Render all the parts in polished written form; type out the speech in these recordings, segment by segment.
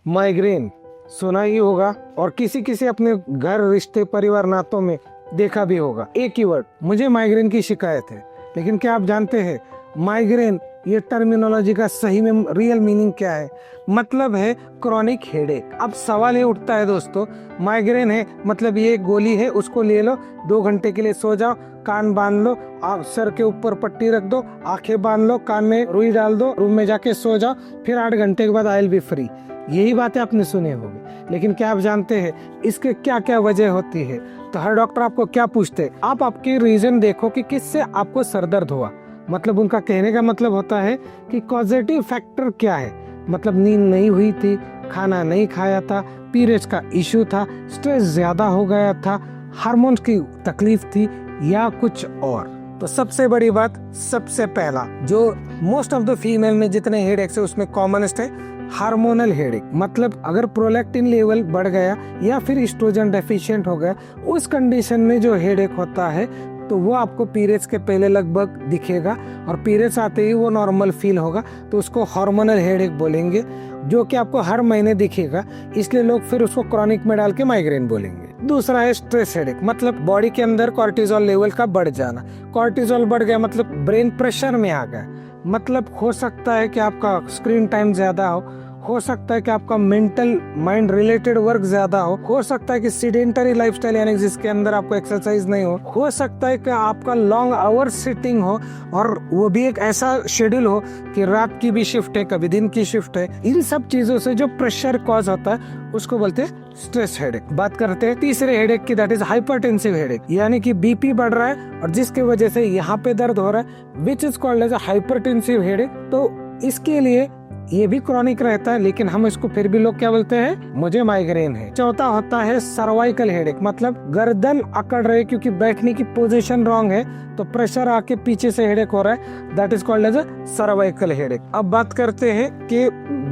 Migraine सुना ही होगा और किसी किसी अपने घर रिश्ते परिवार नातों में देखा भी होगा। एक ही वर्ड, मुझे माइग्रेन की शिकायत है। लेकिन क्या आप जानते हैं माइग्रेन ये टर्मिनोलॉजी का सही में रियल मीनिंग क्या है? मतलब है क्रॉनिक हेडेक। अब सवाल ये उठता है दोस्तों, माइग्रेन है मतलब ये एक गोली है, उसको ले लो, 2 घंटे के लिए सो जाओ, कान बांध लो, सर के ऊपर पट्टी रख दो, आंखें बांध लो, कान में रुई डाल दो, रूम में जाके सो जाओ, फिर 8 घंटे के बाद आई विल बी फ्री। यही बातें आपने सुनी होगी। लेकिन क्या आप जानते हैं इसके क्या क्या वजह होती है? तो हर डॉक्टर आपको क्या पूछते हैं, आप आपके रीजन देखो कि किससे आपको सरदर्द हुआ। मतलब उनका कहने का मतलब होता है कि कॉजेटिव फैक्टर क्या है। मतलब नींद नहीं हुई थी, खाना नहीं खाया था, पीरियड्स का इशू था, स्ट्रेस ज्यादा हो गया था, हार्मोन्स की तकलीफ थी या कुछ और। तो सबसे बड़ी बात, सबसे पहला जो मोस्ट ऑफ द फीमेल में जितने हेडेक्स है उसमें कॉमनेस्ट है हार्मोनल हेडेक। मतलब अगर प्रोलैक्टिन लेवल बढ़ गया या फिर एस्ट्रोजन डेफिशिएंट हो गया, उस कंडीशन में जो हेडेक होता है तो वो आपको पीरियड्स के पहले लगभग दिखेगा और पीरियड्स आते ही वो नॉर्मल फील होगा, तो उसको हार्मोनल हेडेक बोलेंगे, जो कि आपको हर महीने दिखेगा। इसलिए लोग फिर उसको क्रॉनिक में डाल के माइग्रेन बोलेंगे। दूसरा है स्ट्रेस हेडेक, मतलब बॉडी के अंदर कॉर्टिसोल लेवल का बढ़ जाना। कॉर्टिसोल बढ़ गया मतलब ब्रेन प्रेशर में आ गया। मतलब हो सकता है कि आपका स्क्रीन टाइम ज्यादा हो सकता है कि आपका मेंटल माइंड रिलेटेड वर्क ज्यादा हो सकता है कि सीडेंटरी लाइफस्टाइल यानी जिसके अंदर आपको एक्सरसाइज नहीं हो सकता है कि आपका लॉन्ग आवर्स सिटिंग हो, और वो भी एक ऐसा शेड्यूल हो कि रात की भी शिफ्ट है, कभी दिन की शिफ्ट है। इन सब चीजों से जो प्रेशर कॉज होता है उसको बोलते हैं स्ट्रेस हेडेक। बात करते हैं तीसरे हेडेक की, दैट इज हाइपरटेंसिव हेडेक, यानी कि बीपी बढ़ रहा है और जिसकी वजह से यहाँ पे दर्द हो रहा है, which is called as hypertensive headache. तो इसके लिए ये भी क्रॉनिक रहता है, लेकिन हम इसको फिर भी लोग क्या बोलते हैं, मुझे माइग्रेन है। चौथा होता है सर्वाइकल हेडेक, मतलब गर्दन अकड़ रहे क्योंकि बैठने की पोजीशन रॉन्ग है, तो प्रेशर आके पीछे से हेडेक हो रहा है, that is called as a cervical headache. अब बात करते हैं कि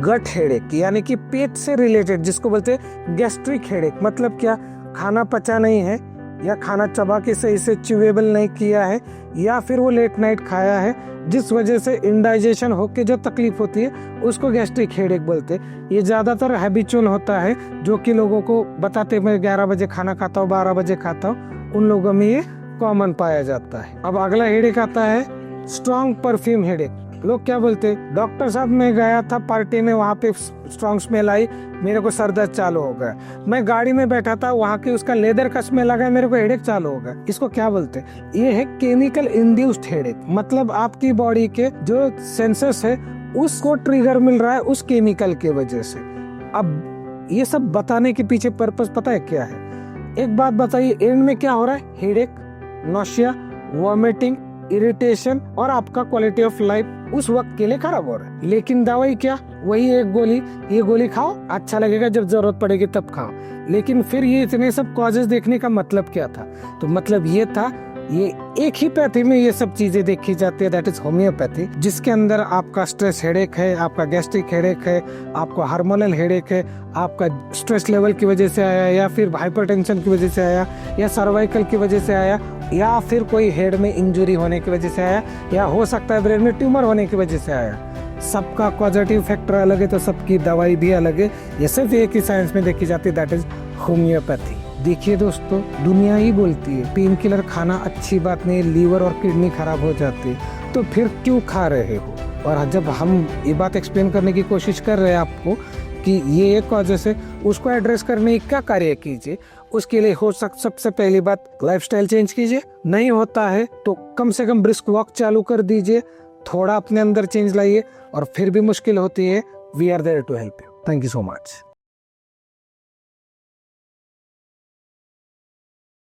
गट हेडेक, यानी कि पेट से रिलेटेड, जिसको बोलते हैं गैस्ट्रिक हेडेक। मतलब क्या, खाना पचा नहीं है या खाना चबा के सही से च्यूएबल नहीं किया है या फिर वो लेट नाइट खाया है, जिस वजह से इंडाइजेशन होके जो तकलीफ होती है उसको गैस्ट्रिक हेडेक बोलते हैं। ये ज्यादातर हैबिचुअल होता है, जो कि लोगों को बताते मैं 11 बजे खाना खाता हूँ, 12 बजे खाता हूँ, उन लोगों में ये कॉमन पाया जाता है। अब अगला हेडेक आता है स्ट्रॉन्ग परफ्यूम हेडेक। लोग क्या बोलते, डॉक्टर साहब मैं गया था पार्टी में, वहाँ पे स्ट्रॉन्ग स्मेल आई, मेरे को सर दर्द चालू हो गया। मैं गाड़ी में बैठा था, वहाँ की उसका लेदर का स्मेल लगा, मेरे को हेडेक चालू हो गया। इसको क्या बोलते, ये है केमिकल इंड्यूस्ड हेडेक। मतलब आपकी बॉडी के जो सेंसर्स है उसको ट्रिगर मिल रहा है उस केमिकल के वजह से। अब ये सब बताने के पीछे पर्पस पता है क्या है? एक बात बताइए, एंड में क्या हो रहा है, हेडेक, नोशिया, वॉमिटिंग, इरिटेशन और आपका क्वालिटी ऑफ लाइफ उस वक्त के लिए खराब हो रहा है। लेकिन दवाई क्या, वही एक गोली, ये गोली खाओ, अच्छा लगेगा, जब जरूरत पड़ेगी तब खाओ। लेकिन फिर ये इतने सब कॉजेस देखने का मतलब क्या था? तो मतलब ये था, ये एक ही पैथी में ये सब चीजें देखी जाती है, दैट इज होम्योपैथी, जिसके अंदर आपका स्ट्रेस हेडेक है, आपका गैस्ट्रिक हेडेक है, आपको हार्मोनल हेडेक है, आपका स्ट्रेस लेवल की वजह से आया या फिर हाइपरटेंशन की वजह से आया या सर्वाइकल की वजह से आया या फिर कोई हेड में इंजरी होने की वजह से आया या हो सकता है ब्रेन में ट्यूमर होने की वजह से आया। सबका पॉजिटिव फैक्टर अलग है तो सबकी दवाई भी अलग है। ये सिर्फ एक ही साइंस में देखी जाती है, दैट इज होम्योपैथी। देखिए दोस्तों, दुनिया ही बोलती है पेन किलर खाना अच्छी बात नहीं, लीवर और किडनी खराब हो जाती है, तो फिर क्यों खा रहे हो? और जब हम ये बात एक्सप्लेन करने की कोशिश कर रहे हैं आपको कि ये एक कॉजेस है, उसको एड्रेस करने की क्या कार्य कीजिए। उसके लिए सबसे पहली बात लाइफस्टाइल चेंज कीजिए, नहीं होता है तो कम से कम ब्रिस्क वॉक चालू कर दीजिए, थोड़ा अपने अंदर चेंज लाइए, और फिर भी मुश्किल होती है, we are there to help you. Thank you so much.